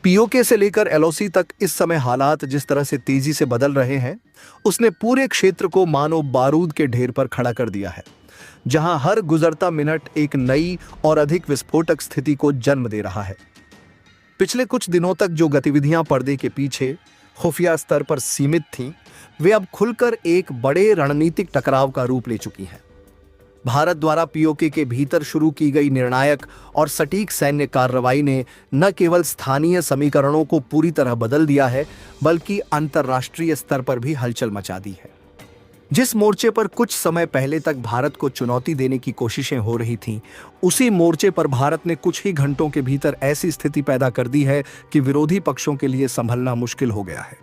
PoK से लेकर LOC तक इस समय हालात जिस तरह से तेजी से बदल रहे हैं, उसने पूरे क्षेत्र को मानो बारूद के ढेर पर खड़ा कर दिया है, जहां हर गुजरता मिनट एक नई और अधिक विस्फोटक स्थिति को जन्म दे रहा है। पिछले कुछ दिनों तक जो गतिविधियां पर्दे के पीछे खुफिया स्तर पर सीमित थीं, वे अब खुलकर एक बड़े रणनीतिक टकराव का रूप ले चुकी हैं। भारत द्वारा पीओके के भीतर शुरू की गई निर्णायक और सटीक सैन्य कार्रवाई ने न केवल स्थानीय समीकरणों को पूरी तरह बदल दिया है, बल्कि अंतर्राष्ट्रीय स्तर पर भी हलचल मचा दी है। जिस मोर्चे पर कुछ समय पहले तक भारत को चुनौती देने की कोशिशें हो रही थीं, उसी मोर्चे पर भारत ने कुछ ही घंटों के भीतर ऐसी स्थिति पैदा कर दी है कि विरोधी पक्षों के लिए संभलना मुश्किल हो गया है।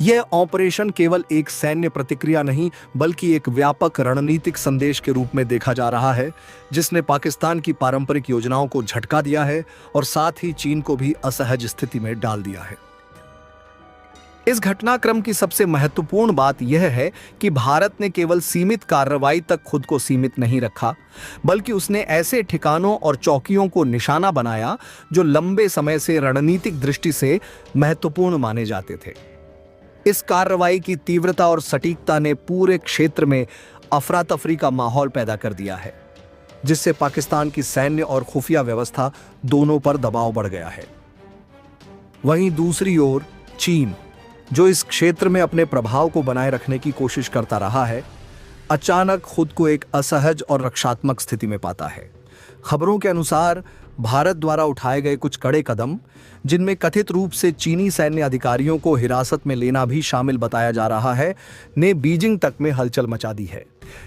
यह ऑपरेशन केवल एक सैन्य प्रतिक्रिया नहीं, बल्कि एक व्यापक रणनीतिक संदेश के रूप में देखा जा रहा है, जिसने पाकिस्तान की पारंपरिक योजनाओं को झटका दिया है और साथ ही चीन को भी असहज स्थिति में डाल दिया है। इस घटनाक्रम की सबसे महत्वपूर्ण बात यह है कि भारत ने केवल सीमित कार्रवाई तक खुद को सीमित नहीं रखा, बल्कि उसने ऐसे ठिकानों और चौकियों को निशाना बनाया जो लंबे समय से रणनीतिक दृष्टि से महत्वपूर्ण माने जाते थे। इस कार्रवाई की तीव्रता और सटीकता ने पूरे क्षेत्र में अफरा तफरी का माहौल पैदा कर दिया है, जिससे पाकिस्तान की सैन्य और खुफिया व्यवस्था दोनों पर दबाव बढ़ गया है। वहीं दूसरी ओर चीन, जो इस क्षेत्र में अपने प्रभाव को बनाए रखने की कोशिश करता रहा है, अचानक खुद को एक असहज और रक्षात्मक स्थिति में पाता है। खबरों के अनुसार भारत द्वारा उठाए गए कुछ कड़े कदम, जिनमें कथित रूप से चीनी सैन्य अधिकारियों को हिरासत में लेना भी शामिल बताया जा रहा है, ने बीजिंग तक में हलचल मचा दी है।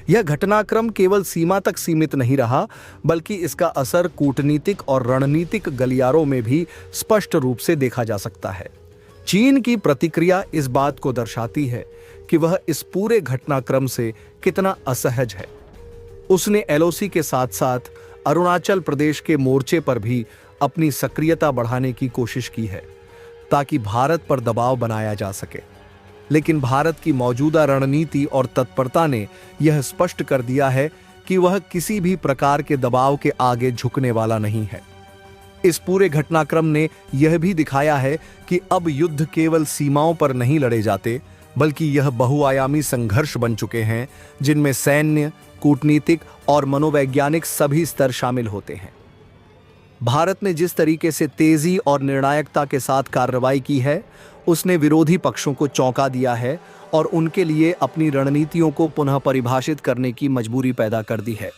यह घटनाक्रम केवल सीमा तक सीमित नहीं रहा, बल्कि इसका असर कूटनीतिक और रणनीतिक गलियारों में भी स्पष्ट रूप से देखा जा सकता है। चीन की प्रतिक्रिया इस बात को दर्शाती है कि वह इस पूरे घटनाक्रम से कितना असहज है। उसने एलओसी के साथ साथ अरुणाचल प्रदेश के मोर्चे पर भी अपनी सक्रियता बढ़ाने की कोशिश की है, ताकि भारत पर दबाव बनाया जा सके। लेकिन भारत की मौजूदा रणनीति और तत्परता ने यह स्पष्ट कर दिया है कि वह किसी भी प्रकार के दबाव के आगे झुकने वाला नहीं है। इस पूरे घटनाक्रम ने यह भी दिखाया है कि अब युद्ध केवल सीमाओं पर नहीं लड़े जाते, बल्कि यह बहुआयामी संघर्ष बन चुके हैं, जिनमें सैन्य, कूटनीतिक और मनोवैज्ञानिक सभी स्तर शामिल होते हैं। भारत ने जिस तरीके से तेजी और निर्णायकता के साथ कार्रवाई की है, उसने विरोधी पक्षों को चौंका दिया है और उनके लिए अपनी रणनीतियों को पुनः परिभाषित करने की मजबूरी पैदा कर दी है।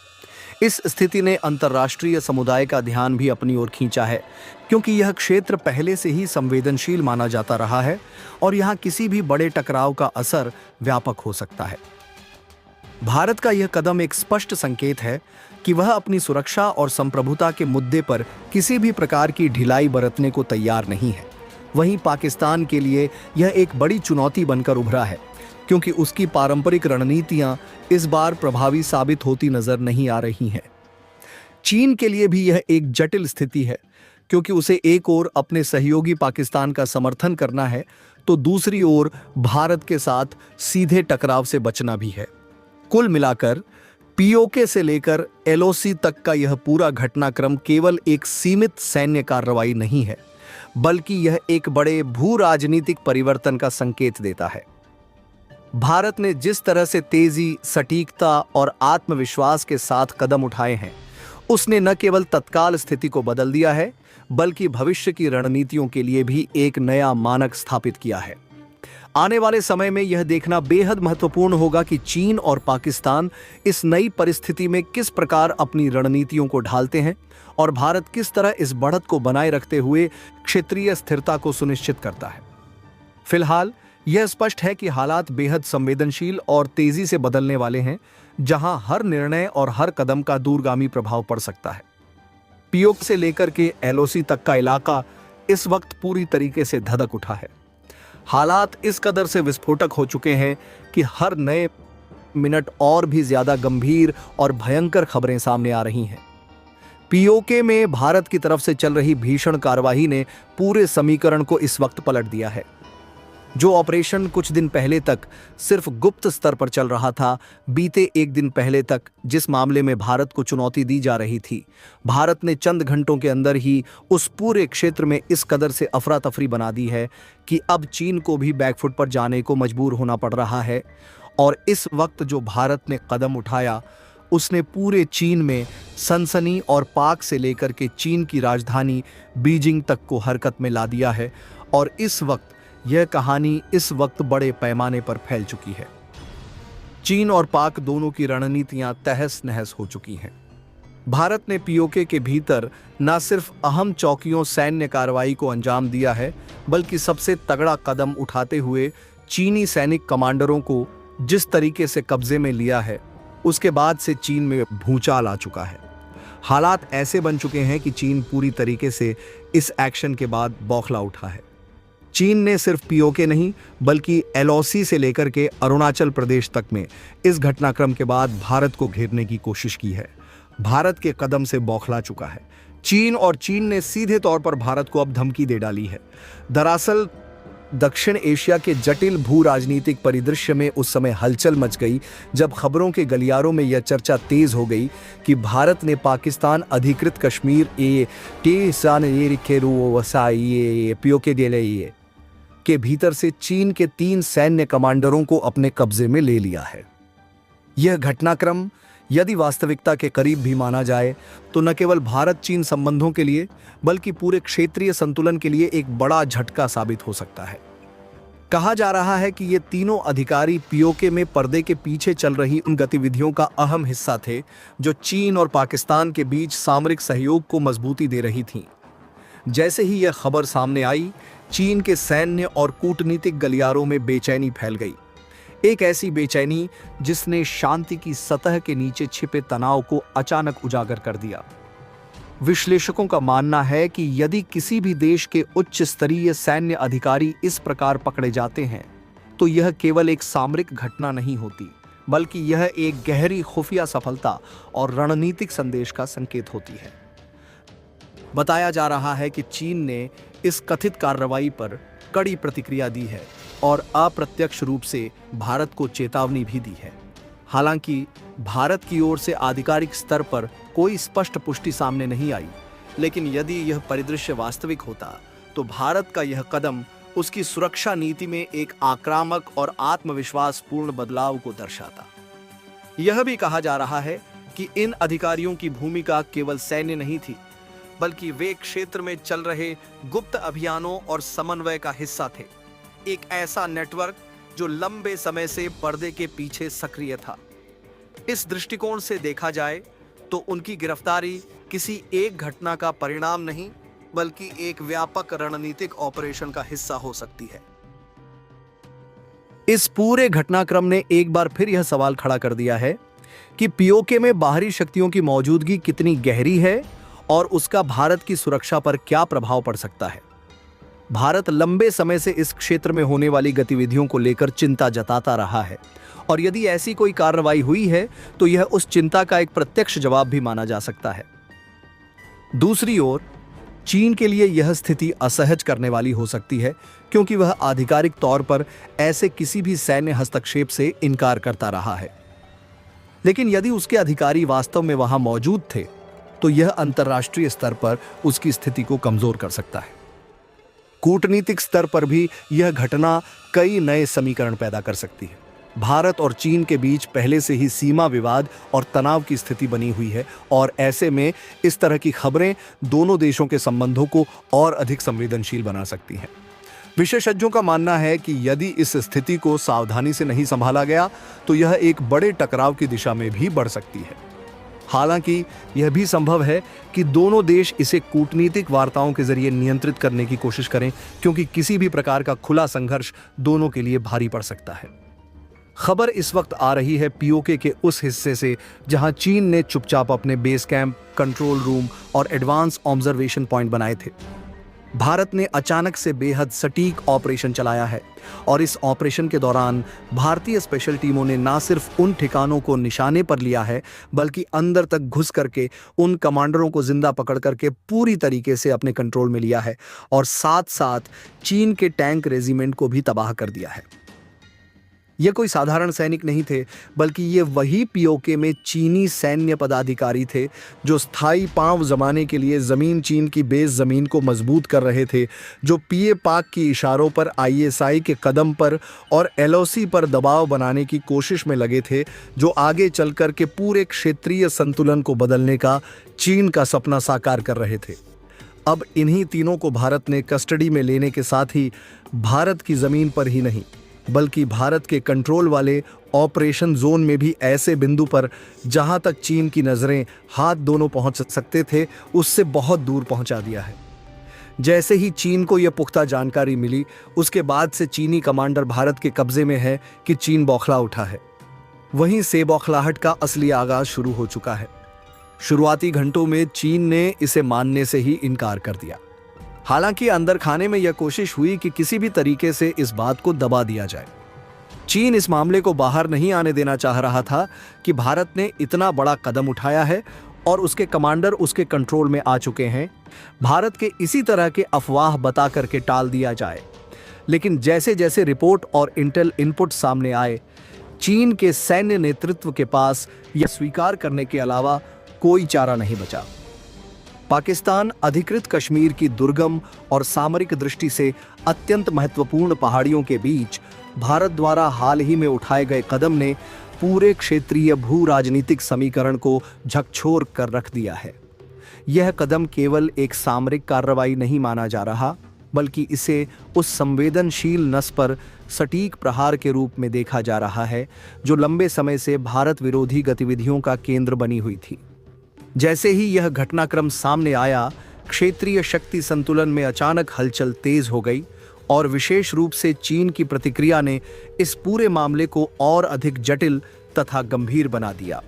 इस स्थिति ने अंतर्राष्ट्रीय समुदाय का ध्यान भी अपनी ओर खींचा है, क्योंकि यह क्षेत्र पहले से ही संवेदनशील माना जाता रहा है और यहाँ किसी भी बड़े टकराव का असर व्यापक हो सकता है। भारत का यह कदम एक स्पष्ट संकेत है कि वह अपनी सुरक्षा और संप्रभुता के मुद्दे पर किसी भी प्रकार की ढिलाई बरतने को तैयार नहीं है। वहीं पाकिस्तान के लिए यह एक बड़ी चुनौती बनकर उभरा है, क्योंकि उसकी पारंपरिक रणनीतियां इस बार प्रभावी साबित होती नजर नहीं आ रही हैं। चीन के लिए भी यह एक जटिल स्थिति है, क्योंकि उसे एक ओर अपने सहयोगी पाकिस्तान का समर्थन करना है, तो दूसरी ओर भारत के साथ सीधे टकराव से बचना भी है। कुल मिलाकर पीओके से लेकर एलओसी तक का यह पूरा घटनाक्रम केवल एक सीमित सैन्य कार्रवाई नहीं है, बल्कि यह एक बड़े भू राजनीतिक परिवर्तन का संकेत देता है। भारत ने जिस तरह से तेजी, सटीकता और आत्मविश्वास के साथ कदम उठाए हैं, उसने न केवल तत्काल स्थिति को बदल दिया है, बल्कि भविष्य की रणनीतियों के लिए भी एक नया मानक स्थापित किया है। आने वाले समय में यह देखना बेहद महत्वपूर्ण होगा कि चीन और पाकिस्तान इस नई परिस्थिति में किस प्रकार अपनी रणनीतियों को ढालते हैं और भारत किस तरह इस बढ़त को बनाए रखते हुए क्षेत्रीय स्थिरता को सुनिश्चित करता है। फिलहाल यह स्पष्ट है कि हालात बेहद संवेदनशील और तेजी से बदलने वाले हैं, जहां हर निर्णय और हर कदम का दूरगामी प्रभाव पड़ सकता है। पीओके से लेकर के एलओसी तक का इलाका इस वक्त पूरी तरीके से धधक उठा है। हालात इस कदर से विस्फोटक हो चुके हैं कि हर नए मिनट और भी ज्यादा गंभीर और भयंकर खबरें सामने आ रही हैं। पीओके में भारत की तरफ से चल रही भीषण कार्यवाही ने पूरे समीकरण को इस वक्त पलट दिया है। जो ऑपरेशन कुछ दिन पहले तक सिर्फ गुप्त स्तर पर चल रहा था, बीते एक दिन पहले तक जिस मामले में भारत को चुनौती दी जा रही थी, भारत ने चंद घंटों के अंदर ही उस पूरे क्षेत्र में इस कदर से अफरा तफरी बना दी है कि अब चीन को भी बैकफुट पर जाने को मजबूर होना पड़ रहा है। और इस वक्त जो भारत ने कदम उठाया, उसने पूरे चीन में सनसनी और पाक से लेकर के चीन की राजधानी बीजिंग तक को हरकत में ला दिया है। और इस वक्त यह कहानी इस वक्त बड़े पैमाने पर फैल चुकी है। चीन और पाक दोनों की रणनीतियां तहस नहस हो चुकी हैं। भारत ने पीओके के भीतर न सिर्फ अहम चौकियों सैन्य कार्रवाई को अंजाम दिया है, बल्कि सबसे तगड़ा कदम उठाते हुए चीनी सैनिक कमांडरों को जिस तरीके से कब्जे में लिया है, उसके बाद से चीन में भूचाल आ चुका है। हालात ऐसे बन चुके हैं कि चीन पूरी तरीके से इस एक्शन के बाद बौखला उठा है। चीन ने सिर्फ पीओके नहीं, बल्कि एलओसी से लेकर के अरुणाचल प्रदेश तक में इस घटनाक्रम के बाद भारत को घेरने की कोशिश की है। भारत के कदम से बौखला चुका है चीन ने सीधे तौर पर भारत को अब धमकी दे डाली है। दरअसल दक्षिण एशिया के जटिल भू राजनीतिक परिदृश्य में उस समय हलचल मच गई जब खबरों के गलियारों में यह चर्चा तेज हो गई कि भारत ने पाकिस्तान अधिकृत कश्मीर पीओके के भीतर से चीन के 3 सैन्य कमांडरों को अपने कब्जे में ले लिया है। यह घटनाक्रम यदि वास्तविकता के करीब भी माना जाए तो न केवल भारत चीन संबंधों के लिए, बल्कि पूरे क्षेत्रीय संतुलन के लिए एक बड़ा झटका साबित हो सकता है। कहा जा रहा है कि ये तीनों अधिकारी पीओके में पर्दे के पीछे चल रही उन गतिविधियों का अहम हिस्सा थे जो चीन और पाकिस्तान के बीच सामरिक सहयोग को मजबूती दे रही थीं। जैसे ही यह खबर सामने आई, चीन के सैन्य और कूटनीतिक गलियारों में बेचैनी फैल गई। एक ऐसी बेचैनी जिसने शांति की सतह के नीचे छिपे तनाव को अचानक उजागर कर दिया। विश्लेषकों का मानना है कि यदि किसी भी देश के उच्च स्तरीय सैन्य अधिकारी इस प्रकार पकड़े जाते हैं, तो यह केवल एक सामरिक घटना नहीं होती, बल्कि यह एक गहरी खुफिया सफलता और रणनीतिक संदेश का संकेत होती है। बताया जा रहा है कि चीन ने इस कथित कार्रवाई पर कड़ी प्रतिक्रिया दी है और अप्रत्यक्ष रूप से भारत को चेतावनी भी दी है। हालांकि भारत की ओर से आधिकारिक स्तर पर कोई स्पष्ट पुष्टि सामने नहीं आई, लेकिन यदि यह परिदृश्य वास्तविक होता तो भारत का यह कदम उसकी सुरक्षा नीति में एक आक्रामक और आत्मविश्वासपूर्ण बदलाव को दर्शाता। यह भी कहा जा रहा है कि इन अधिकारियों की भूमिका केवल सैन्य नहीं थी, बल्कि वे क्षेत्र में चल रहे गुप्त अभियानों और समन्वय का हिस्सा थे। एक ऐसा नेटवर्क जो लंबे समय से पर्दे के पीछे सक्रिय था। इस दृष्टिकोण से देखा जाए तो उनकी गिरफ्तारी किसी एक घटना का परिणाम नहीं, बल्कि एक व्यापक रणनीतिक ऑपरेशन का हिस्सा हो सकती है। इस पूरे घटनाक्रम ने एक बार फिर यह सवाल खड़ा कर दिया है कि पीओके में बाहरी शक्तियों की मौजूदगी कितनी गहरी है और उसका भारत की सुरक्षा पर क्या प्रभाव पड़ सकता है। भारत लंबे समय से इस क्षेत्र में होने वाली गतिविधियों को लेकर चिंता जताता रहा है, और यदि ऐसी कोई कार्रवाई हुई है तो यह उस चिंता का एक प्रत्यक्ष जवाब भी माना जा सकता है। दूसरी ओर चीन के लिए यह स्थिति असहज करने वाली हो सकती है, क्योंकि वह आधिकारिक तौर पर ऐसे किसी भी सैन्य हस्तक्षेप से इनकार करता रहा है। लेकिन यदि उसके अधिकारी वास्तव में वहां मौजूद थे तो यह अंतर्राष्ट्रीय स्तर पर उसकी स्थिति को कमजोर कर सकता है। कूटनीतिक स्तर पर भी यह घटना कई नए समीकरण पैदा कर सकती है। भारत और चीन के बीच पहले से ही सीमा विवाद और तनाव की स्थिति बनी हुई है, और ऐसे में इस तरह की खबरें दोनों देशों के संबंधों को और अधिक संवेदनशील बना सकती हैं। विशेषज्ञों का मानना है कि यदि इस स्थिति को सावधानी से नहीं संभाला गया तो यह एक बड़े टकराव की दिशा में भी बढ़ सकती है। हालांकि यह भी संभव है कि दोनों देश इसे कूटनीतिक वार्ताओं के जरिए नियंत्रित करने की कोशिश करें, क्योंकि किसी भी प्रकार का खुला संघर्ष दोनों के लिए भारी पड़ सकता है। खबर इस वक्त आ रही है पीओके के उस हिस्से से जहां चीन ने चुपचाप अपने बेस कैंप, कंट्रोल रूम और एडवांस ऑब्जर्वेशन पॉइंट बनाए थे। भारत ने अचानक से बेहद सटीक ऑपरेशन चलाया है और इस ऑपरेशन के दौरान भारतीय स्पेशल टीमों ने न सिर्फ उन ठिकानों को निशाने पर लिया है, बल्कि अंदर तक घुस करके उन कमांडरों को जिंदा पकड़ करके पूरी तरीके से अपने कंट्रोल में लिया है और साथ साथ चीन के टैंक रेजिमेंट को भी तबाह कर दिया है। ये कोई साधारण सैनिक नहीं थे, बल्कि ये वही पीओके में चीनी सैन्य पदाधिकारी थे जो स्थायी 5 जमाने के लिए जमीन चीन की बेस जमीन को मजबूत कर रहे थे, जो पीए पाक की इशारों पर आईएसआई के कदम पर और एलओसी पर दबाव बनाने की कोशिश में लगे थे, जो आगे चल कर के पूरे क्षेत्रीय संतुलन को बदलने का चीन का सपना साकार कर रहे थे। अब इन्हीं तीनों को भारत ने कस्टडी में लेने के साथ ही भारत की जमीन पर ही नहीं, बल्कि भारत के कंट्रोल वाले ऑपरेशन जोन में भी ऐसे बिंदु पर जहां तक चीन की नजरें हाथ दोनों पहुंच सकते थे, उससे बहुत दूर पहुंचा दिया है। जैसे ही चीन को यह पुख्ता जानकारी मिली, उसके बाद से चीनी कमांडर भारत के कब्जे में है कि चीन बौखला उठा है। वहीं से बौखलाहट का असली आगाज शुरू हो चुका है। शुरुआती घंटों में चीन ने इसे मानने से ही इनकार कर दिया। हालांकि अंदर खाने में यह कोशिश हुई कि किसी भी तरीके से इस बात को दबा दिया जाए। चीन इस मामले को बाहर नहीं आने देना चाह रहा था कि भारत ने इतना बड़ा कदम उठाया है और उसके कमांडर उसके कंट्रोल में आ चुके हैं। भारत के इसी तरह के अफवाह बता करके टाल दिया जाए। लेकिन जैसे जैसे रिपोर्ट और इंटेल इनपुट सामने आए, चीन के सैन्य नेतृत्व के पास यह स्वीकार करने के अलावा कोई चारा नहीं बचा। पाकिस्तान अधिकृत कश्मीर की दुर्गम और सामरिक दृष्टि से अत्यंत महत्वपूर्ण पहाड़ियों के बीच भारत द्वारा हाल ही में उठाए गए कदम ने पूरे क्षेत्रीय भू राजनीतिक समीकरण को झकझोर कर रख दिया है। यह कदम केवल एक सामरिक कार्रवाई नहीं माना जा रहा, बल्कि इसे उस संवेदनशील नस पर सटीक प्रहार के रूप में देखा जा रहा है जो लंबे समय से भारत विरोधी गतिविधियों का केंद्र बनी हुई थी। जैसे ही यह घटनाक्रम सामने आया, क्षेत्रीय शक्ति संतुलन में अचानक हलचल तेज हो गई और विशेष रूप से चीन की प्रतिक्रिया ने इस पूरे मामले को और अधिक जटिल तथा गंभीर बना दिया।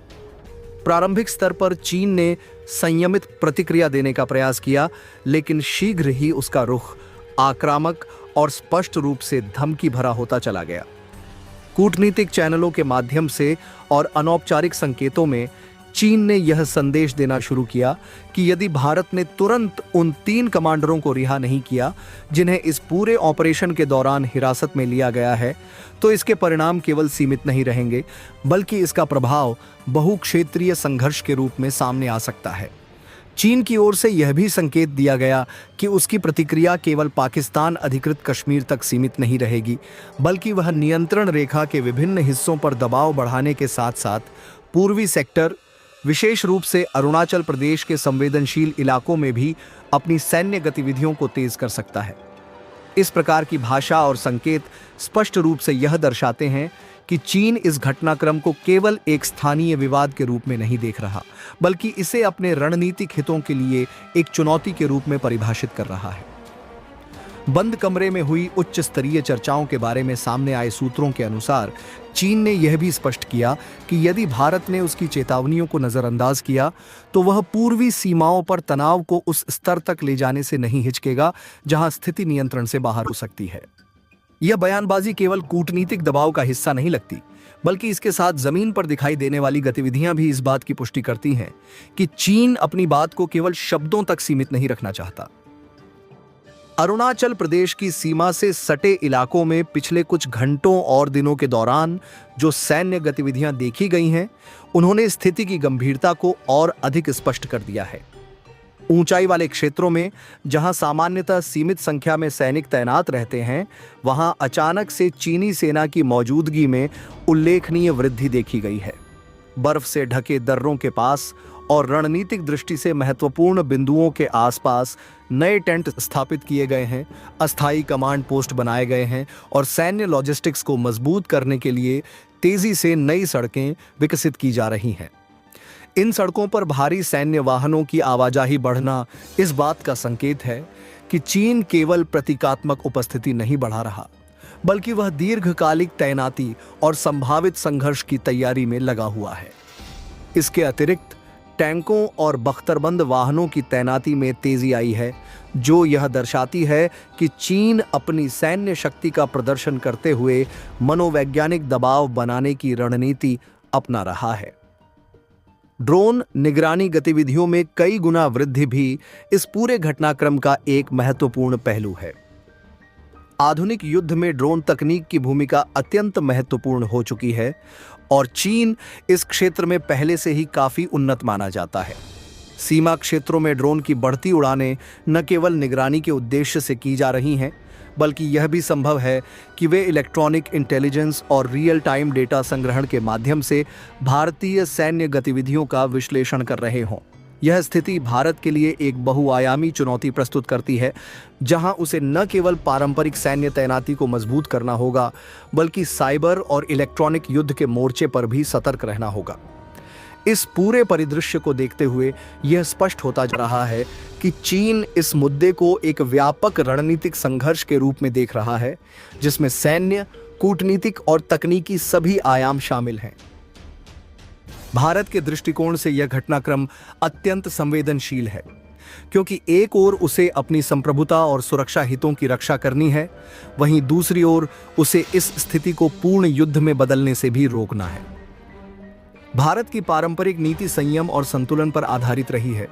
प्रारंभिक स्तर पर चीन ने संयमित प्रतिक्रिया देने का प्रयास किया, लेकिन शीघ्र ही उसका रुख आक्रामक और स्पष्ट रूप से धमकी भरा होता चला गया। कूटनीतिक चैनलों के माध्यम से और अनौपचारिक संकेतों में चीन ने यह संदेश देना शुरू किया कि यदि भारत ने तुरंत उन 3 कमांडरों को रिहा नहीं किया जिन्हें इस पूरे ऑपरेशन के दौरान हिरासत में लिया गया है, तो इसके परिणाम केवल सीमित नहीं रहेंगे, बल्कि इसका प्रभाव बहुक्षेत्रीय संघर्ष के रूप में सामने आ सकता है। चीन की ओर से यह भी संकेत दिया गया कि उसकी प्रतिक्रिया केवल पाकिस्तान अधिकृत कश्मीर तक सीमित नहीं रहेगी, बल्कि वह नियंत्रण रेखा के विभिन्न हिस्सों पर दबाव बढ़ाने के साथ साथ पूर्वी सेक्टर, विशेष रूप से अरुणाचल प्रदेश के संवेदनशील इलाकों में भी अपनी सैन्य गतिविधियों को तेज कर सकता है। इस प्रकार की भाषा और संकेत स्पष्ट रूप से यह दर्शाते हैं कि चीन इस घटनाक्रम को केवल एक स्थानीय विवाद के रूप में नहीं देख रहा, बल्कि इसे अपने रणनीतिक हितों के लिए एक चुनौती के रूप में परिभाषित कर रहा है। बंद कमरे में हुई उच्च स्तरीय चर्चाओं के बारे में सामने आए सूत्रों के अनुसार चीन ने यह भी स्पष्ट किया कि यदि भारत ने उसकी चेतावनियों को नजरअंदाज किया, तो वह पूर्वी सीमाओं पर तनाव को उस स्तर तक ले जाने से नहीं हिचकेगा जहां स्थिति नियंत्रण से बाहर हो सकती है। यह बयानबाजी केवल कूटनीतिक दबाव का हिस्सा नहीं लगती, बल्कि इसके साथ जमीन पर दिखाई देने वाली गतिविधियां भी इस बात की पुष्टि करती हैं कि चीन अपनी बात को केवल शब्दों तक सीमित नहीं रखना चाहता। अरुणाचल प्रदेश की सीमा से सटे इलाकों में पिछले कुछ घंटों और दिनों के दौरान जो सैन्य गतिविधियां देखी गई हैं, उन्होंने स्थिति की गंभीरता को और अधिक स्पष्ट कर दिया है। ऊंचाई वाले क्षेत्रों में जहां सामान्यतः सीमित संख्या में सैनिक तैनात रहते हैं, वहां अचानक से चीनी सेना की मौजूदगी में उल्लेखनीय वृद्धि देखी गई है। बर्फ से ढके दर्रों के पास और रणनीतिक दृष्टि से महत्वपूर्ण बिंदुओं के आसपास नए टेंट स्थापित किए गए हैं, अस्थायी कमांड पोस्ट बनाए गए हैं और सैन्य लॉजिस्टिक्स को मजबूत करने के लिए तेजी से नई सड़कें विकसित की जा रही हैं। इन सड़कों पर भारी सैन्य वाहनों की आवाजाही बढ़ना इस बात का संकेत है कि चीन केवल प्रतीकात्मक उपस्थिति नहीं बढ़ा रहा, बल्कि वह दीर्घकालिक तैनाती और संभावित संघर्ष की तैयारी में लगा हुआ है। इसके अतिरिक्त टैंकों और बख्तरबंद वाहनों की तैनाती में तेजी आई है, जो यह दर्शाती है कि चीन अपनी सैन्य शक्ति का प्रदर्शन करते हुए मनोवैज्ञानिक दबाव बनाने की रणनीति अपना रहा है। ड्रोन निगरानी गतिविधियों में कई गुना वृद्धि भी इस पूरे घटनाक्रम का एक महत्वपूर्ण पहलू है। आधुनिक युद्ध में ड्रोन तकनीक की भूमिका अत्यंत महत्वपूर्ण हो चुकी है और चीन इस क्षेत्र में पहले से ही काफी उन्नत माना जाता है। सीमा क्षेत्रों में ड्रोन की बढ़ती उड़ानें न केवल निगरानी के उद्देश्य से की जा रही हैं, बल्कि यह भी संभव है कि वे इलेक्ट्रॉनिक इंटेलिजेंस और रियल टाइम डेटा संग्रहण के माध्यम से भारतीय सैन्य गतिविधियों का विश्लेषण कर रहे हों। यह स्थिति भारत के लिए एक बहुआयामी चुनौती प्रस्तुत करती है, जहां उसे न केवल पारंपरिक सैन्य तैनाती को मजबूत करना होगा, बल्कि साइबर और इलेक्ट्रॉनिक युद्ध के मोर्चे पर भी सतर्क रहना होगा। इस पूरे परिदृश्य को देखते हुए यह स्पष्ट होता जा रहा है कि चीन इस मुद्दे को एक व्यापक रणनीतिक संघर्ष के रूप में देख रहा है, जिसमें सैन्य, कूटनीतिक और तकनीकी सभी आयाम शामिल हैं। भारत के दृष्टिकोण से यह घटनाक्रम अत्यंत संवेदनशील है, क्योंकि एक ओर उसे अपनी संप्रभुता और सुरक्षा हितों की रक्षा करनी है, वहीं दूसरी ओर उसे इस स्थिति को पूर्ण युद्ध में बदलने से भी रोकना है। भारत की पारंपरिक नीति संयम और संतुलन पर आधारित रही है,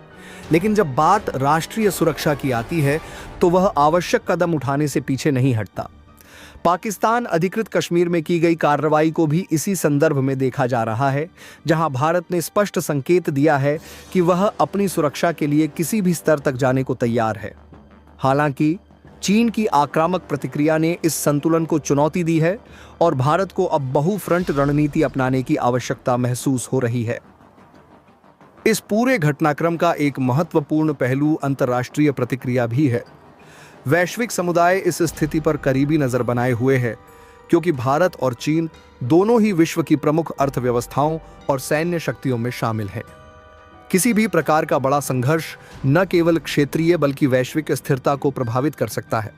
लेकिन जब बात राष्ट्रीय सुरक्षा की आती है तो वह आवश्यक कदम उठाने से पीछे नहीं हटता। पाकिस्तान अधिकृत कश्मीर में की गई कार्रवाई को भी इसी संदर्भ में देखा जा रहा है, जहां भारत ने स्पष्ट संकेत दिया है कि वह अपनी सुरक्षा के लिए किसी भी स्तर तक जाने को तैयार है। हालांकि चीन की आक्रामक प्रतिक्रिया ने इस संतुलन को चुनौती दी है और भारत को अब बहुफ्रंट रणनीति अपनाने की आवश्यकता महसूस हो रही है। इस पूरे घटनाक्रम का एक महत्वपूर्ण पहलू अंतर्राष्ट्रीय प्रतिक्रिया भी है। वैश्विक समुदाय इस स्थिति पर करीबी नजर बनाए हुए है, क्योंकि भारत और चीन दोनों ही विश्व की प्रमुख अर्थव्यवस्थाओं और सैन्य शक्तियों में शामिल हैं। किसी भी प्रकार का बड़ा संघर्ष न केवल क्षेत्रीय बल्कि वैश्विक स्थिरता को प्रभावित कर सकता है।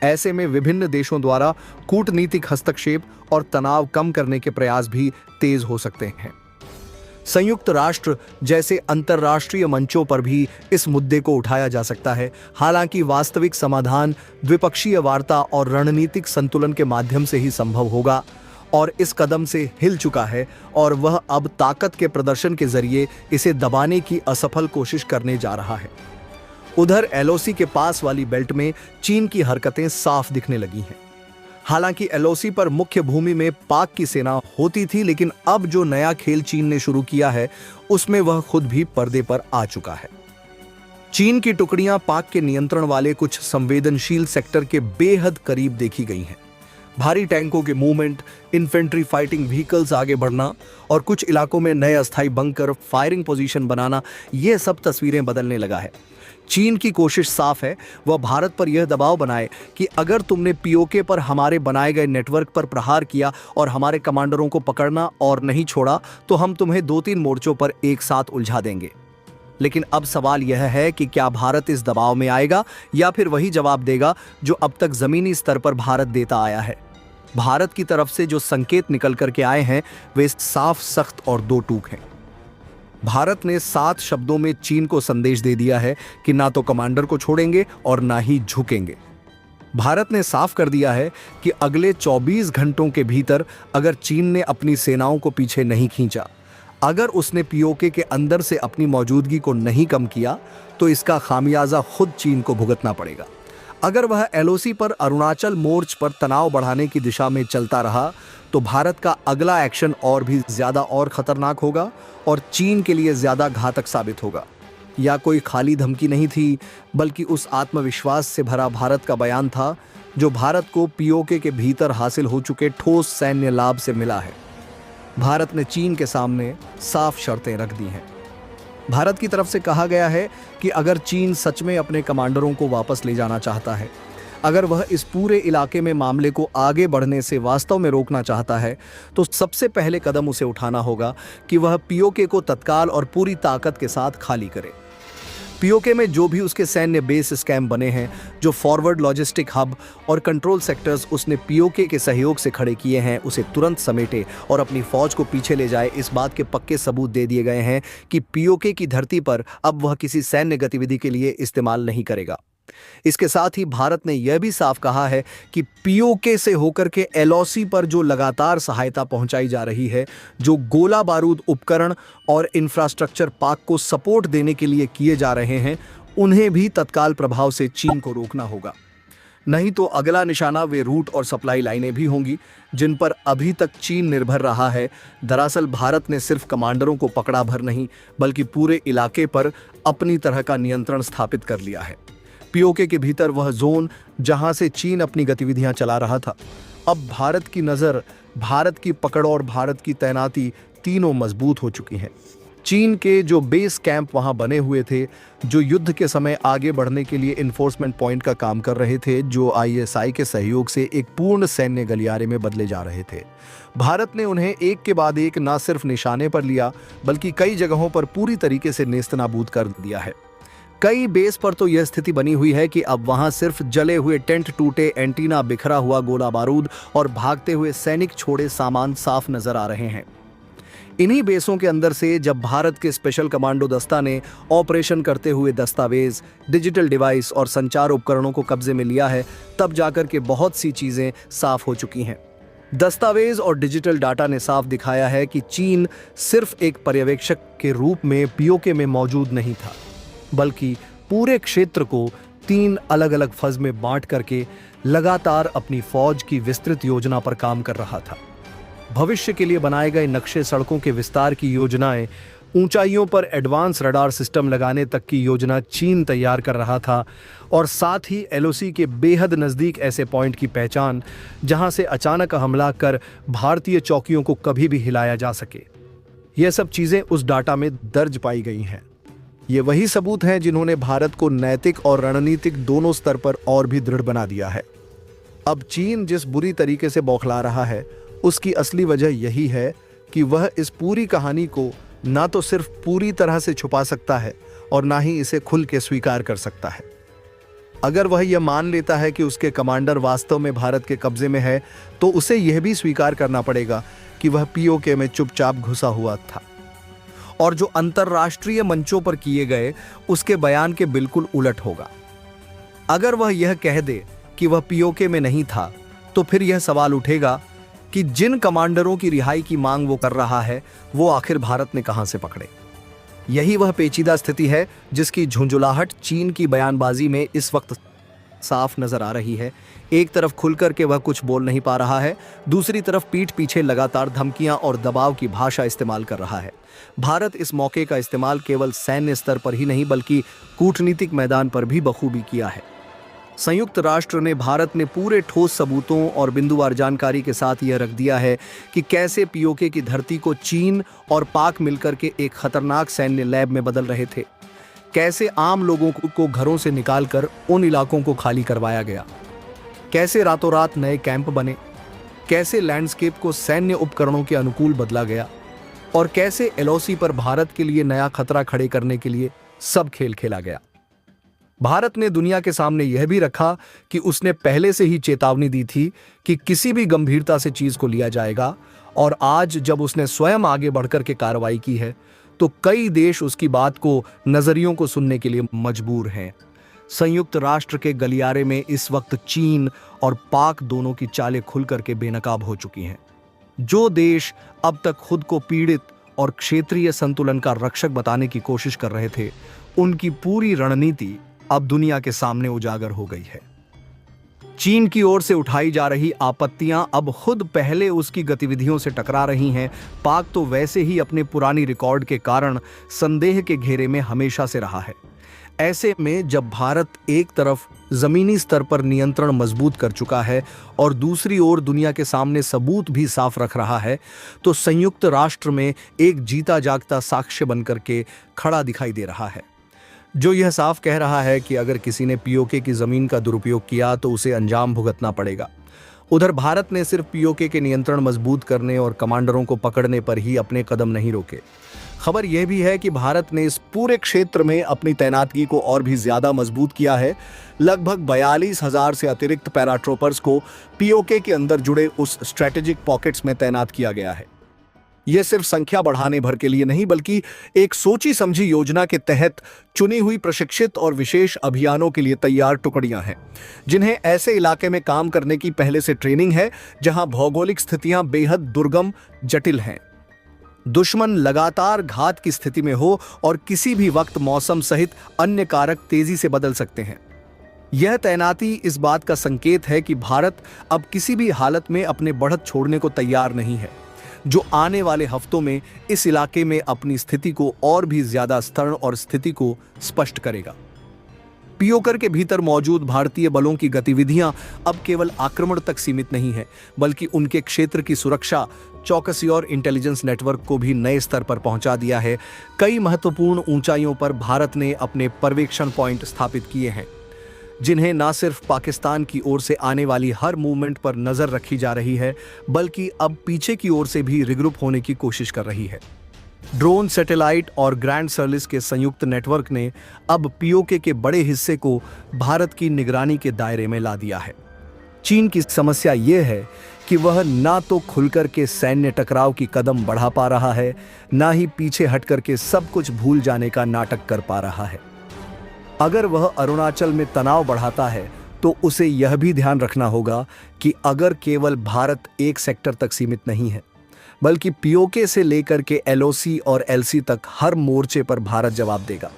ऐसे में विभिन्न देशों द्वारा कूटनीतिक हस्तक्षेप और तनाव कम करने के प्रयास भी तेज हो सकते हैं। संयुक्त राष्ट्र जैसे अंतर्राष्ट्रीय मंचों पर भी इस मुद्दे को उठाया जा सकता है। हालांकि वास्तविक समाधान द्विपक्षीय वार्ता और रणनीतिक संतुलन के माध्यम से ही संभव होगा, और इस कदम से हिल चुका है और वह अब ताकत के प्रदर्शन के जरिए इसे दबाने की असफल कोशिश करने जा रहा है। उधर एलओसी के पास वाली बेल्ट में चीन की हरकतें साफ दिखने लगी हैं। हालांकि एलओसी पर मुख्य भूमि में पाक की सेना होती थी, लेकिन अब जो नया खेल चीन ने शुरू किया है उसमें वह खुद भी पर्दे पर आ चुका है। चीन की टुकड़ियां पाक के नियंत्रण वाले कुछ संवेदनशील सेक्टर के बेहद करीब देखी गई हैं। भारी टैंकों के मूवमेंट, इन्फेंट्री फाइटिंग व्हीकल्स आगे बढ़ना और कुछ इलाकों में नए अस्थायी बंकर, फायरिंग पोजीशन बनाना, ये सब तस्वीरें बदलने लगा है। चीन की कोशिश साफ है, वह भारत पर यह दबाव बनाए कि अगर तुमने पीओके पर हमारे बनाए गए नेटवर्क पर प्रहार किया और हमारे कमांडरों को पकड़ना और नहीं छोड़ा, तो हम तुम्हें 2-3 मोर्चों पर एक साथ उलझा देंगे। लेकिन अब सवाल यह है कि क्या भारत इस दबाव में आएगा या फिर वही जवाब देगा जो अब तक जमीनी स्तर पर भारत देता आया है। भारत की तरफ से जो संकेत निकल करके आए हैं वे साफ, सख्त और दो टूक हैं। भारत ने 7 शब्दों में चीन को संदेश दे दिया है कि ना तो कमांडर को छोड़ेंगे और ना ही झुकेंगे। भारत ने साफ कर दिया है कि अगले 24 घंटों के भीतर अगर चीन ने अपनी सेनाओं को पीछे नहीं खींचा, अगर उसने पीओके के अंदर से अपनी मौजूदगी को नहीं कम किया, तो इसका खामियाजा खुद चीन को भुगतना पड़ेगा। अगर वह एलओसी पर अरुणाचल मोर्च पर तनाव बढ़ाने की दिशा में चलता रहा, तो भारत का अगला एक्शन और भी ज्यादा और खतरनाक होगा और चीन के लिए ज्यादा घातक साबित होगा। यह कोई खाली धमकी नहीं थी, बल्कि उस आत्मविश्वास से भरा भारत का बयान था जो भारत को पीओके के भीतर हासिल हो चुके ठोस सैन्य लाभ से मिला है। भारत ने चीन के सामने साफ शर्तें रख दी हैं। भारत की तरफ से कहा गया है कि अगर चीन सच में अपने कमांडरों को वापस ले जाना चाहता है, अगर वह इस पूरे इलाके में मामले को आगे बढ़ने से वास्तव में रोकना चाहता है, तो सबसे पहले कदम उसे उठाना होगा कि वह पीओके को तत्काल और पूरी ताकत के साथ खाली करे। पीओके में जो भी उसके सैन्य बेस स्कैम बने हैं, जो फॉरवर्ड लॉजिस्टिक हब और कंट्रोल सेक्टर्स उसने पीओके के सहयोग से खड़े किए हैं, उसे तुरंत समेटे और अपनी फौज को पीछे ले जाए, इस बात के पक्के सबूत दे दिए गए हैं कि पीओके की धरती पर अब वह किसी सैन्य गतिविधि के लिए इस्तेमाल नहीं करेगा। इसके साथ ही भारत ने यह भी साफ कहा है कि पीओके से होकर के एलओसी पर जो लगातार सहायता पहुंचाई जा रही है, जो गोला बारूद उपकरण और इंफ्रास्ट्रक्चर पाक को सपोर्ट देने के लिए किए जा रहे हैं, उन्हें भी तत्काल प्रभाव से चीन को रोकना होगा। नहीं तो अगला निशाना वे रूट और सप्लाई लाइनें भी होंगी जिन पर अभी तक चीन निर्भर रहा है। दरअसल भारत ने सिर्फ कमांडरों को पकड़ा भर नहीं, बल्कि पूरे इलाके पर अपनी तरह का नियंत्रण स्थापित कर लिया है। पीओके के भीतर वह जोन जहां से चीन अपनी गतिविधियां चला रहा था, अब भारत की नज़र, भारत की पकड़ और भारत की तैनाती तीनों मजबूत हो चुकी हैं। चीन के जो बेस कैंप वहां बने हुए थे, जो युद्ध के समय आगे बढ़ने के लिए इन्फोर्समेंट पॉइंट का काम कर रहे थे, जो आईएसआई के सहयोग से एक पूर्ण सैन्य गलियारे में बदले जा रहे थे, भारत ने उन्हें एक के बाद एक न सिर्फ निशाने पर लिया, बल्कि कई जगहों पर पूरी तरीके से नेस्तनाबूद कर दिया है। कई बेस पर तो यह स्थिति बनी हुई है कि अब वहां सिर्फ जले हुए टेंट, टूटे एंटीना, बिखरा हुआ गोला बारूद और भागते हुए सैनिक छोड़े सामान साफ नजर आ रहे हैं। इन्हीं बेसों के अंदर से जब भारत के स्पेशल कमांडो दस्ता ने ऑपरेशन करते हुए दस्तावेज, डिजिटल डिवाइस और संचार उपकरणों को कब्जे में लिया है, तब जाकर के बहुत सी चीजें साफ हो चुकी हैं। दस्तावेज और डिजिटल डाटा ने साफ दिखाया है कि चीन सिर्फ एक पर्यवेक्षक के रूप में पीओके में मौजूद नहीं था, बल्कि पूरे क्षेत्र को 3 अलग अलग फज में बांट करके लगातार अपनी फौज की विस्तृत योजना पर काम कर रहा था। भविष्य के लिए बनाए गए नक्शे, सड़कों के विस्तार की योजनाएं, ऊंचाइयों पर एडवांस रडार सिस्टम लगाने तक की योजना चीन तैयार कर रहा था, और साथ ही एलओसी के बेहद नज़दीक ऐसे पॉइंट की पहचान जहां से अचानक हमला कर भारतीय चौकियों को कभी भी हिलाया जा सके। यह सब चीज़ें उस डाटा में दर्ज पाई गई हैं। ये वही सबूत हैं जिन्होंने भारत को नैतिक और रणनीतिक दोनों स्तर पर और भी दृढ़ बना दिया है। अब चीन जिस बुरी तरीके से बौखला रहा है, उसकी असली वजह यही है कि वह इस पूरी कहानी को ना तो सिर्फ पूरी तरह से छुपा सकता है और ना ही इसे खुल के स्वीकार कर सकता है। अगर वह यह मान लेता है कि उसके कमांडर वास्तव में भारत के कब्जे में है, तो उसे यह भी स्वीकार करना पड़ेगा कि वह पीओके में चुपचाप घुसा हुआ था और जो अंतर्राष्ट्रीय मंचों पर किए गए उसके बयान के बिल्कुल उलट होगा। अगर वह यह कह दे कि वह पीओके में नहीं था, तो फिर यह सवाल उठेगा कि जिन कमांडरों की रिहाई की मांग वो कर रहा है, वो आखिर भारत ने कहां से पकड़े। यही वह पेचीदा स्थिति है जिसकी झुंझुलाहट चीन की बयानबाजी में इस वक्त साफ नजर आ रही है। एक तरफ खुलकर के वह कुछ बोल नहीं पा रहा है, दूसरी तरफ पीठ पीछे लगातार धमकियां और दबाव की भाषा इस्तेमाल कर रहा है। भारत इस मौके का इस्तेमाल केवल सैन्य स्तर पर ही नहीं, बल्कि कूटनीतिक मैदान पर भी बखूबी किया है। संयुक्त राष्ट्र ने भारत ने पूरे ठोस सबूतों और बिंदुवार जानकारी के साथ यह रख दिया है कि कैसे पीओके की धरती को चीन और पाक मिलकर के एक खतरनाक सैन्य लैब में बदल रहे थे, कैसे आम लोगों को घरों से निकालकर उन इलाकों को खाली करवाया गया, कैसे रातों रात नए कैंप बने, कैसे लैंडस्केप को सैन्य उपकरणों के अनुकूल बदला गया और कैसे एलओसी पर भारत के लिए नया खतरा खड़े करने के लिए सब खेल खेला गया। भारत ने दुनिया के सामने यह भी रखा कि उसने पहले से ही चेतावनी दी थी कि किसी भी गंभीरता से चीज को लिया जाएगा, और आज जब उसने स्वयं आगे बढ़कर के कार्रवाई की है, तो कई देश उसकी बात को, नजरियों को सुनने के लिए मजबूर हैं। संयुक्त राष्ट्र के गलियारे में इस वक्त चीन और पाक दोनों की चालें खुल करके बेनकाब हो चुकी हैं। जो देश अब तक खुद को पीड़ित और क्षेत्रीय संतुलन का रक्षक बताने की कोशिश कर रहे थे, उनकी पूरी रणनीति अब दुनिया के सामने उजागर हो गई है। चीन की ओर से उठाई जा रही आपत्तियां अब खुद पहले उसकी गतिविधियों से टकरा रही हैं। पाक तो वैसे ही अपने पुरानी रिकॉर्ड के कारण संदेह के घेरे में हमेशा से रहा है। ऐसे में जब भारत एक तरफ जमीनी स्तर पर नियंत्रण मजबूत कर चुका है और दूसरी ओर दुनिया के सामने सबूत भी साफ रख रहा है, तो संयुक्त राष्ट्र में एक जीता जागता साक्ष्य बनकर के खड़ा दिखाई दे रहा है, जो यह साफ कह रहा है कि अगर किसी ने पीओके की जमीन का दुरुपयोग किया तो उसे अंजाम भुगतना पड़ेगा। उधर भारत ने सिर्फ पीओके के नियंत्रण मजबूत करने और कमांडरों को पकड़ने पर ही अपने कदम नहीं रोके, खबर यह भी है कि भारत ने इस पूरे क्षेत्र में अपनी तैनातगी को और भी ज्यादा मजबूत किया है। लगभग 42,000 से अतिरिक्त पैराट्रोपर्स को पीओके के अंदर जुड़े उस स्ट्रेटेजिक पॉकेट्स में तैनात किया गया है। यह सिर्फ संख्या बढ़ाने भर के लिए नहीं, बल्कि एक सोची समझी योजना के तहत चुनी हुई प्रशिक्षित और विशेष अभियानों के लिए तैयार टुकड़ियां हैं, जिन्हें ऐसे इलाके में काम करने की पहले से ट्रेनिंग है जहां भौगोलिक स्थितियां बेहद दुर्गम जटिल हैं, दुश्मन लगातार घात की स्थिति में हो और किसी भी वक्त मौसम सहित अन्य कारक तेजी से बदल सकते हैं। यह तैनाती इस बात का संकेत है कि भारत अब किसी भी हालत में अपने बढ़त छोड़ने को तैयार नहीं है, जो आने वाले हफ्तों में इस इलाके में अपनी स्थिति को और भी ज्यादा स्थिर और स्थिति को स्पष्ट करेगा। पीओके के भीतर मौजूद भारतीय बलों की गतिविधियां अब केवल आक्रमण तक सीमित नहीं है, बल्कि उनके क्षेत्र की सुरक्षा, चौकसी और इंटेलिजेंस नेटवर्क को भी नए स्तर पर पहुंचा दिया है। कई महत्वपूर्ण ऊंचाइयों पर भारत ने अपने पर्यवेक्षण पॉइंट स्थापित किए हैं, जिन्हें न सिर्फ पाकिस्तान की ओर से आने वाली हर मूवमेंट पर नजर रखी जा रही है, बल्कि अब पीछे की ओर से भी रिग्रुप होने की कोशिश कर रही है। ड्रोन, सैटेलाइट और ग्रैंड सर्विस के संयुक्त नेटवर्क ने अब पीओके के बड़े हिस्से को भारत की निगरानी के दायरे में ला दिया है। चीन की समस्या यह है कि वह ना तो खुलकर के सैन्य टकराव की कदम बढ़ा पा रहा है, ना ही पीछे हटकर के सब कुछ भूल जाने का नाटक कर पा रहा है। अगर वह अरुणाचल में तनाव बढ़ाता है तो उसे यह भी ध्यान रखना होगा कि अगर केवल भारत एक सेक्टर तक सीमित नहीं है, बल्कि पीओके से लेकर के एलओसी और एलसी तक हर मोर्चे पर भारत जवाब देगा।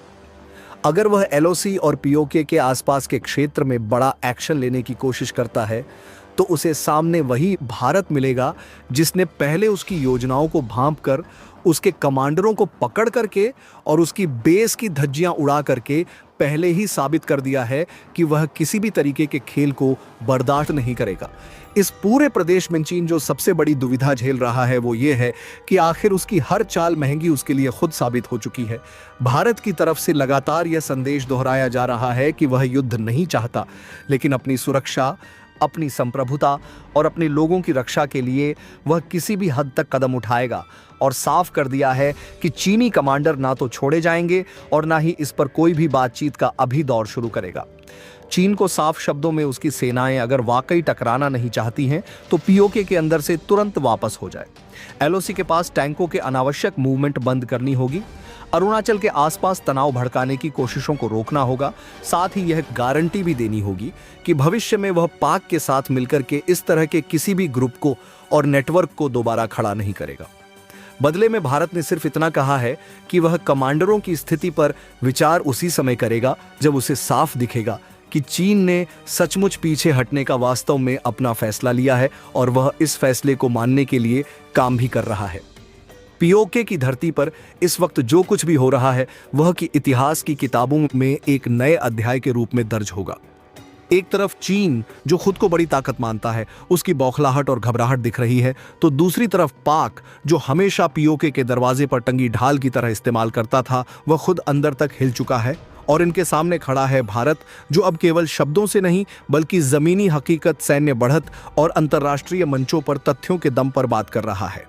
अगर वह एलओसी और पीओके के आसपास के क्षेत्र में बड़ा एक्शन लेने की कोशिश करता है तो उसे सामने वही भारत मिलेगा जिसने पहले उसकी योजनाओं को भांपकर, उसके कमांडरों को पकड़ करके और उसकी बेस की धज्जियां उड़ा करके पहले ही साबित कर दिया है कि वह किसी भी तरीके के खेल को बर्दाश्त नहीं करेगा। इस पूरे प्रदेश में चीन जो सबसे बड़ी दुविधा झेल रहा है वो ये है कि आखिर उसकी हर चाल महंगी उसके लिए खुद साबित हो चुकी है। भारत की तरफ से लगातार यह संदेश दोहराया जा रहा है कि वह युद्ध नहीं चाहता, लेकिन अपनी सुरक्षा, अपनी संप्रभुता और अपने लोगों की रक्षा के लिए वह किसी भी हद तक कदम उठाएगा, और साफ कर दिया है कि चीनी कमांडर ना तो छोड़े जाएंगे और ना ही इस पर कोई भी बातचीत का अभी दौर शुरू करेगा। चीन को साफ शब्दों में उसकी सेनाएं अगर वाकई टकराना नहीं चाहती हैं तो पीओके के अंदर से तुरंत वापस हो जाए। एलओसी के पास टैंकों के अनावश्यक मूवमेंट बंद करनी होगी, अरुणाचल के आसपास तनाव भड़काने की कोशिशों को रोकना होगा। साथ ही यह गारंटी भी देनी होगी कि भविष्य में वह पाक के साथ मिलकर के इस तरह के किसी भी ग्रुप को और नेटवर्क को दोबारा खड़ा नहीं करेगा। बदले में भारत ने सिर्फ इतना कहा है कि वह कमांडरों की स्थिति पर विचार उसी समय करेगा जब उसे साफ दिखेगा कि चीन ने सचमुच पीछे हटने का वास्तव में अपना फैसला लिया है और वह इस फैसले को मानने के लिए काम भी कर रहा है। पीओके की धरती पर इस वक्त जो कुछ भी हो रहा है वह कि इतिहास की किताबों में एक नए अध्याय के रूप में दर्ज होगा। एक तरफ चीन जो खुद को बड़ी ताकत मानता है, उसकी बौखलाहट और घबराहट दिख रही है, तो दूसरी तरफ पाक जो हमेशा पीओके के दरवाजे पर टंगी ढाल की तरह इस्तेमाल करता था, वह खुद अंदर तक हिल चुका है। और इनके सामने खड़ा है भारत जो अब केवल शब्दों से नहीं बल्कि जमीनी हकीकत, सैन्य बढ़त और अंतर्राष्ट्रीय मंचों पर तथ्यों के दम पर बात कर रहा है।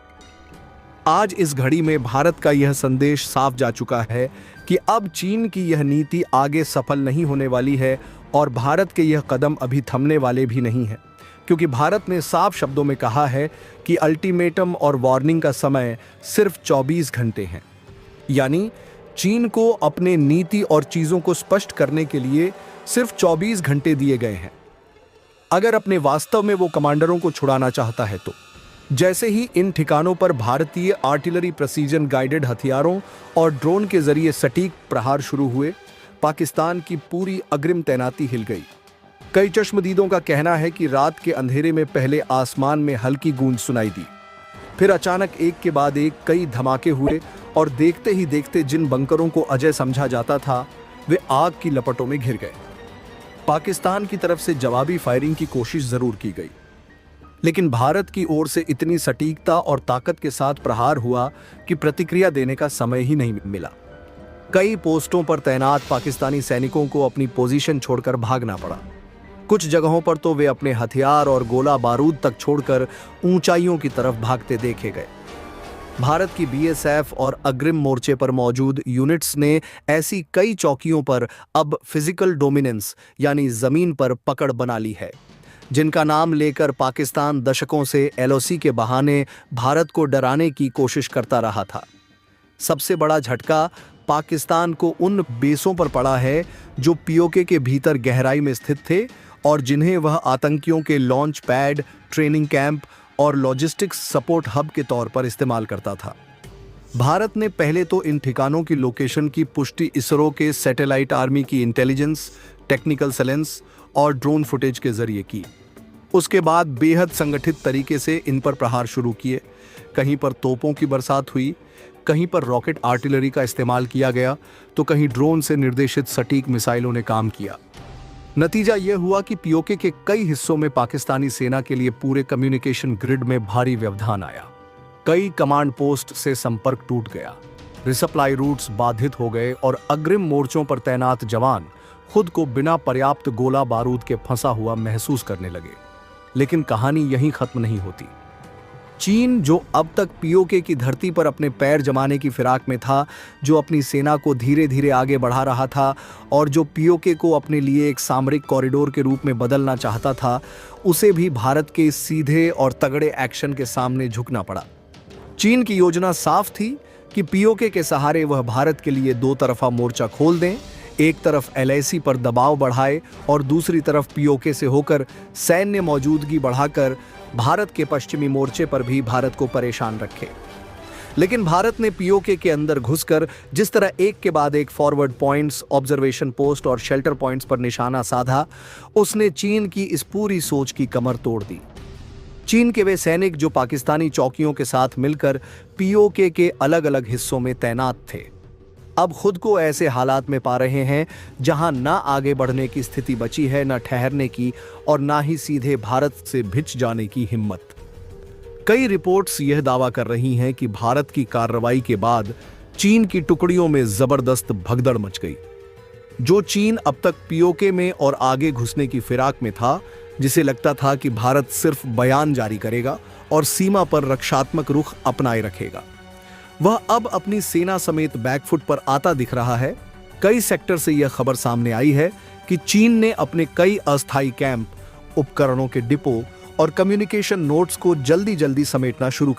आज इस घड़ी में भारत का यह संदेश साफ जा चुका है कि अब चीन की यह नीति आगे सफल नहीं होने वाली है और भारत के यह कदम अभी थमने वाले भी नहीं है, क्योंकि भारत ने साफ शब्दों में कहा है कि अल्टीमेटम और वार्निंग का समय सिर्फ 24 घंटे हैं। यानी चीन को अपने नीति और चीजों को स्पष्ट करने के लिए सिर्फ 24 घंटे दिए गए हैं। अगर अपने वास्तव में वो कमांडरों को छुड़ाना चाहता है तो जैसे ही इन ठिकानों पर भारतीय आर्टिलरी प्रिसीजन गाइडेड हथियारों और ड्रोन के जरिए सटीक प्रहार शुरू हुए, पाकिस्तान की पूरी अग्रिम तैनाती हिल गई। कई चश्मदीदों का कहना है कि रात के अंधेरे में पहले आसमान में हल्की गूंज सुनाई दी, फिर अचानक एक के बाद एक कई धमाके हुए और देखते ही देखते जिन बंकरों को अजय समझा जाता था वे आग की लपटों में घिर गए। पाकिस्तान की तरफ से जवाबी फायरिंग की कोशिश जरूर की गई, लेकिन भारत की ओर से इतनी सटीकता और ताकत के साथ प्रहार हुआ कि प्रतिक्रिया देने का समय ही नहीं मिला। कई पोस्टों पर तैनात पाकिस्तानी सैनिकों को अपनी पोजीशन छोड़कर भागना पड़ा। कुछ जगहों पर तो वे अपने हथियार और गोला बारूद तक छोड़कर ऊंचाइयों की तरफ भागते देखे गए। भारत की बीएसएफ और अग्रिम मोर्चे पर मौजूद यूनिट्स ने ऐसी कई चौकियों पर अब फिजिकल डोमिनेंस यानी जमीन पर पकड़ बना ली है, जिनका नाम लेकर पाकिस्तान दशकों से एलओसी के बहाने भारत को डराने की कोशिश करता रहा था। सबसे बड़ा झटका पाकिस्तान को उन बेसों पर पड़ा है जो पीओके के भीतर गहराई में स्थित थे और जिन्हें वह आतंकियों के लॉन्च पैड, ट्रेनिंग कैंप और लॉजिस्टिक्स सपोर्ट हब के तौर पर इस्तेमाल करता था। भारत ने पहले तो इन ठिकानों की लोकेशन की पुष्टि इसरो के सैटेलाइट आर्मी की इंटेलिजेंस, टेक्निकल सर्वेलेंस और ड्रोन फुटेज के जरिए की। उसके बाद बेहद संगठित तरीके से इन पर प्रहार शुरू किए। कहीं पर तोपों की बरसात हुई, कहीं पर रॉकेट आर्टिलरी का इस्तेमाल किया गया, तो कहीं ड्रोन से निर्देशित सटीक मिसाइलों ने काम किया। नतीजा यह हुआ कि पीओके के कई हिस्सों में पाकिस्तानी सेना के लिए पूरे कम्युनिकेशन ग्रिड में भारी व्यवधान आया। कई कमांड पोस्ट से संपर्क टूट गया, रिसप्लाई रूट्स बाधित हो गए और अग्रिम मोर्चों पर तैनात जवान खुद को बिना पर्याप्त गोला बारूद के फंसा हुआ महसूस करने लगे। लेकिन कहानी यहीं खत्म नहीं होती। चीन, जो अब तक पीओके की धरती पर अपने पैर जमाने की फिराक में था, जो अपनी सेना को धीरे धीरे आगे बढ़ा रहा था और जो पीओके को अपने लिए एक सामरिक कॉरिडोर के रूप में बदलना चाहता था, उसे भी भारत के सीधे और तगड़े एक्शन के सामने झुकना पड़ा। चीन की योजना साफ थी कि पीओके के सहारे वह भारत के लिए दो तरफा मोर्चा खोल दें, एक तरफ एलएसी पर दबाव बढ़ाए और दूसरी तरफ पीओके से होकर सैन्य मौजूदगी बढ़ाकर भारत के पश्चिमी मोर्चे पर भी भारत को परेशान रखे। लेकिन भारत ने पीओके के अंदर घुसकर जिस तरह एक के बाद एक फॉरवर्ड पॉइंट्स, ऑब्जर्वेशन पोस्ट और शेल्टर पॉइंट्स पर निशाना साधा, उसने चीन की इस पूरी सोच की कमर तोड़ दी। चीन के वे सैनिक जो पाकिस्तानी चौकियों के साथ मिलकर पीओके के अलग अलग हिस्सों में तैनात थे, अब खुद को ऐसे हालात में पा रहे हैं जहां ना आगे बढ़ने की स्थिति बची है, ना ठहरने की और ना ही सीधे भारत से भिड़ जाने की हिम्मत। कई रिपोर्ट्स यह दावा कर रही हैं कि भारत की कार्रवाई के बाद चीन की टुकड़ियों में जबरदस्त भगदड़ मच गई। जो चीन अब तक पीओके में और आगे घुसने की फिराक में था, जिसे लगता था कि भारत सिर्फ बयान जारी करेगा और सीमा पर रक्षात्मक रुख अपनाए रखेगा, वह अब अपनी सेना समेत बैकफुट पर आता दिख रहा है। कई सेक्टर से यह खबर सामने आई है कि चीन ने अपने कई अस्थायी कैंप, उपकरणों के डिपो और कम्युनिकेशन नोड्स को जल्दी जल्दी समेटना शुरू